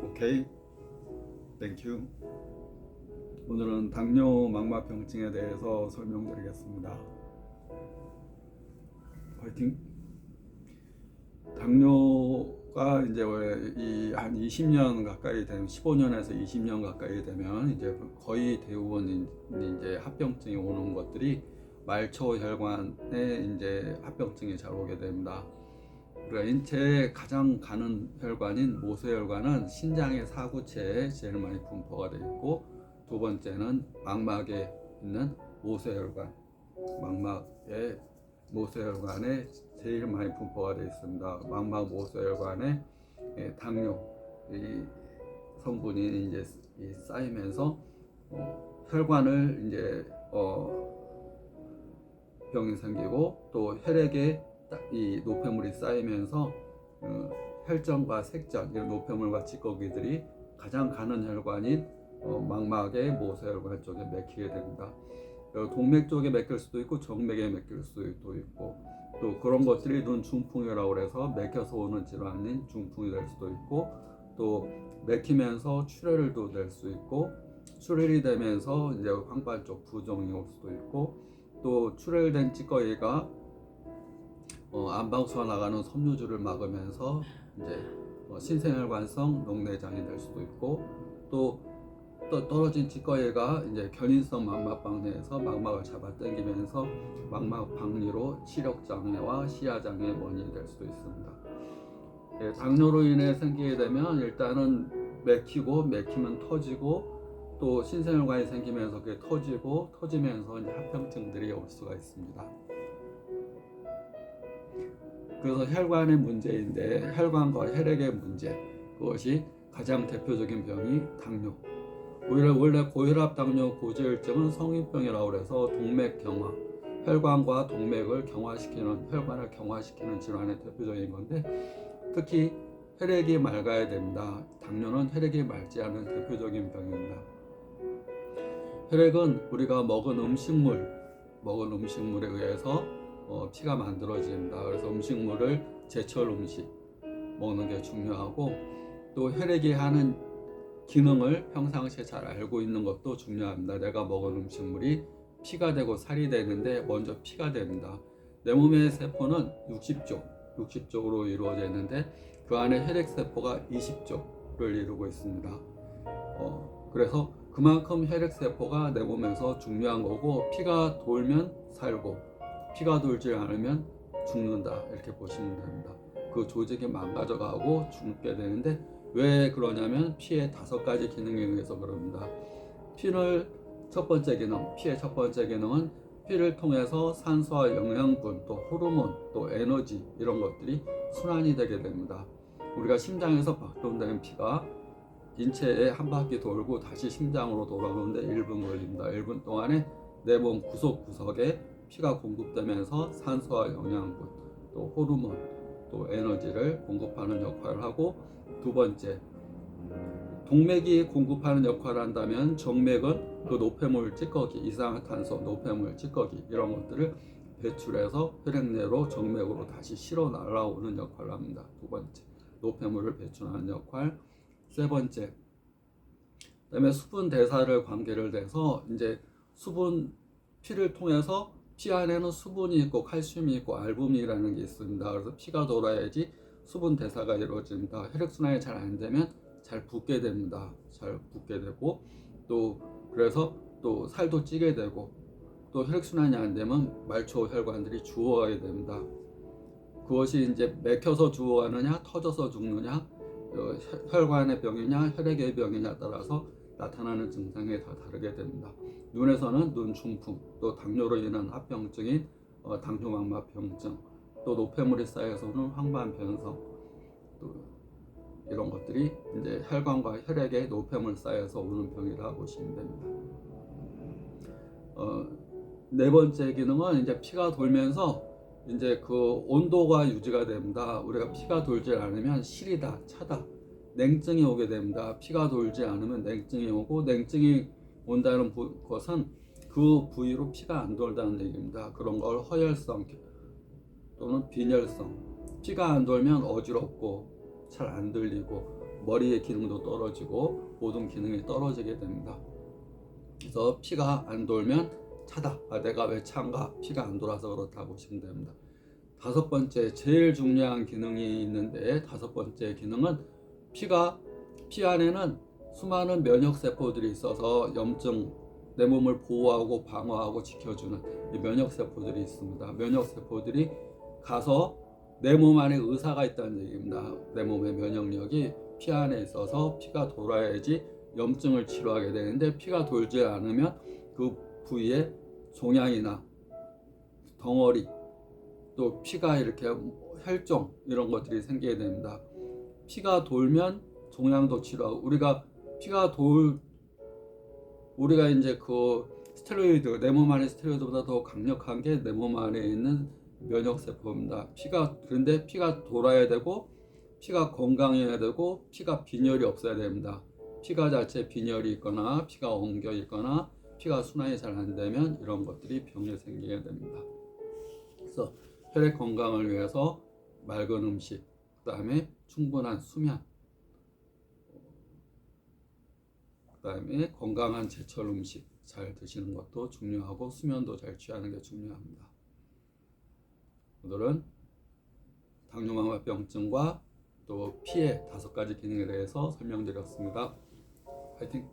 오케이, 땡큐. 오늘은 당뇨 망막병증에 대해서 설명드리겠습니다. 화이팅! 당뇨가 이제 한 20년 가까이 되면 15년에서 20년 가까이 되면 이제 거의 대부분 이제 합병증이 오는 것들이 말초 혈관에 이제 합병증이 잘 오게 됩니다. 우리가 인체에 가장 가는 혈관인 모세혈관은 신장의 사구체에 제일 많이 분포가 되어 있고, 두 번째는 망막에 있는 모세혈관, 망막의 모세혈관에 제일 많이 분포가 되어 있습니다. 망막 모세혈관에 당뇨 이 성분이 이제 쌓이면서 혈관을 이제 병이 생기고, 또 혈액에 이 노폐물이 쌓이면서 혈전과 색전, 이런 노폐물과 찌꺼기들이 가장 가는 혈관인 망막의 모세혈관 쪽에 맥히게 됩니다. 동맥 쪽에 맥힐 수도 있고 정맥에 맥힐 수도 있고, 또 그런 것들이 눈 중풍이라고 해서 맥혀서 오는 질환인 중풍이 될 수도 있고, 또 맥히면서 출혈도 될 수 있고, 출혈이 되면서 이제 황반 쪽 부종이 올 수도 있고, 또 출혈된 찌꺼기가 안방수가 나가는 섬유줄을 막으면서 이제 신생혈관성 녹내장이 될 수도 있고, 또 떨어진 찌꺼기가 이제 견인성 망막박 내에서 망막을 잡아 당기면서 망막 박리로 시력장애와 시야장애의 원인이 될 수도 있습니다. 당뇨로 인해 생기게 되면 일단은 맥히면 터지고, 또 신생혈관이 생기면서 그게 터지면서 이제 합병증들이 올 수가 있습니다. 그래서 혈관의 문제인데, 혈관과 혈액의 문제, 그것이 가장 대표적인 병이 당뇨. 원래 고혈압, 당뇨, 고지혈증은 성인병이라고 해서 동맥 경화, 혈관과 동맥을 경화시키는, 혈관을 경화시키는 질환의 대표적인 건데, 특히 혈액이 맑아야 됩니다. 당뇨는 혈액이 맑지 않은 대표적인 병입니다. 혈액은 우리가 먹은 음식물에 의해서 피가 만들어집니다. 그래서 음식물을 제철 음식 먹는 게 중요하고, 또 혈액이 하는 기능을 평상시에 잘 알고 있는 것도 중요합니다. 내가 먹은 음식물이 피가 되고 살이 되는데 먼저 피가 됩니다. 내 몸의 세포는 60쪽으로 이루어져 있는데, 그 안에 혈액세포가 20쪽을 이루고 있습니다. 그래서 그만큼 혈액세포가 내 몸에서 중요한 거고, 피가 돌면 살고 피가 돌지 않으면 죽는다, 이렇게 보시면 됩니다. 그 조직이 망가져가고 죽게 되는데, 왜 그러냐면 피의 5가지 기능에 의해서 그럽니다. 피의 첫 번째 기능은 피를 통해서 산소와 영양분, 또 호르몬, 또 에너지, 이런 것들이 순환이 되게 됩니다. 우리가 심장에서 박동되는 피가 인체에 한 바퀴 돌고 다시 심장으로 돌아오는데 1분 걸립니다. 1분 동안에 내 몸 구석구석에 피가 공급되면서 산소와 영양분, 또 호르몬, 또 에너지를 공급하는 역할을 하고, 두 번째, 동맥이 공급하는 역할을 한다면 정맥은 그 노폐물 찌꺼기, 이산화탄소, 노폐물 찌꺼기, 이런 것들을 배출해서 혈액내로 정맥으로 다시 실어 날아오는 역할을 합니다. 두 번째, 노폐물을 배출하는 역할. 세 번째, 그다음에 수분 대사를 관계를 돼서 이제 피를 통해서 피 안에는 수분이 있고 칼슘이 있고 알부민이라는 게 있습니다. 그래서 피가 돌아야지 수분 대사가 이루어집니다. 혈액순환이 잘 안 되면 잘 붓게 됩니다. 잘 붓게 되고, 또 그래서 또 살도 찌게 되고, 또 혈액순환이 안 되면 말초 혈관들이 죽어가게 됩니다. 그것이 이제 맥혀서 죽어가느냐, 터져서 죽느냐, 혈관의 병이냐, 혈액의 병이냐 따라서 나타나는 증상이 다 다르게 됩니다. 눈에서는 눈 중풍, 또 당뇨로 인한 합병증인 당뇨망막병증, 또 노폐물이 쌓여서는 황반변성, 또 이런 것들이 이제 혈관과 혈액에 노폐물 쌓여서 오는 병이라고 보시면 됩니다. 네 번째 기능은 이제 피가 돌면서 이제 그 온도가 유지가 됩니다. 우리가 피가 돌지 않으면 시리다, 차다, 냉증이 오게 됩니다. 피가 돌지 않으면 냉증이 오고, 냉증이 온다는 것은 그 부위로 피가 안 돌다는 얘기입니다. 그런 걸 허혈성 또는 빈혈성, 피가 안 돌면 어지럽고, 잘 안 들리고 머리의 기능도 떨어지고 모든 기능이 떨어지게 됩니다. 그래서 피가 안 돌면 차다. 내가 왜 차인가? 피가 안 돌아서 그렇다고 보시면 됩니다. 다섯 번째, 제일 중요한 기능이 있는데, 다섯 번째 기능은 피 안에는 수많은 면역 세포들이 있어서 염증, 내 몸을 보호하고 방어하고 지켜주는 이 면역 세포들이 있습니다. 면역 세포들이 가서 내 몸 안에 의사가 있다는 얘기입니다. 내 몸의 면역력이 피 안에 있어서 피가 돌아야지 염증을 치료하게 되는데, 피가 돌지 않으면 그 부위에 종양이나 덩어리, 또 피가 이렇게 혈종 이런 것들이 생기게 됩니다. 피가 돌면 종양도 치료하고, 우리가 이제 그 스테로이드, 내 몸 안에 스테로이드보다 더 강력한 게 내 몸 안에 있는 면역 세포입니다. 그런데 피가 돌아야 되고, 피가 건강해야 되고, 피가 빈혈이 없어야 됩니다. 피가 자체 빈혈이 있거나 피가 엉겨 있거나 피가 순환이 잘 안 되면 이런 것들이 병이 생기게 됩니다. 그래서 혈액 건강을 위해서 맑은 음식, 그 다음에 충분한 수면, 그 다음에 건강한 제철 음식 잘 드시는 것도 중요하고, 수면도 잘 취하는 게 중요합니다. 오늘은 당뇨망막병증과 또 피의 5가지 기능에 대해서 설명드렸습니다. 화이팅!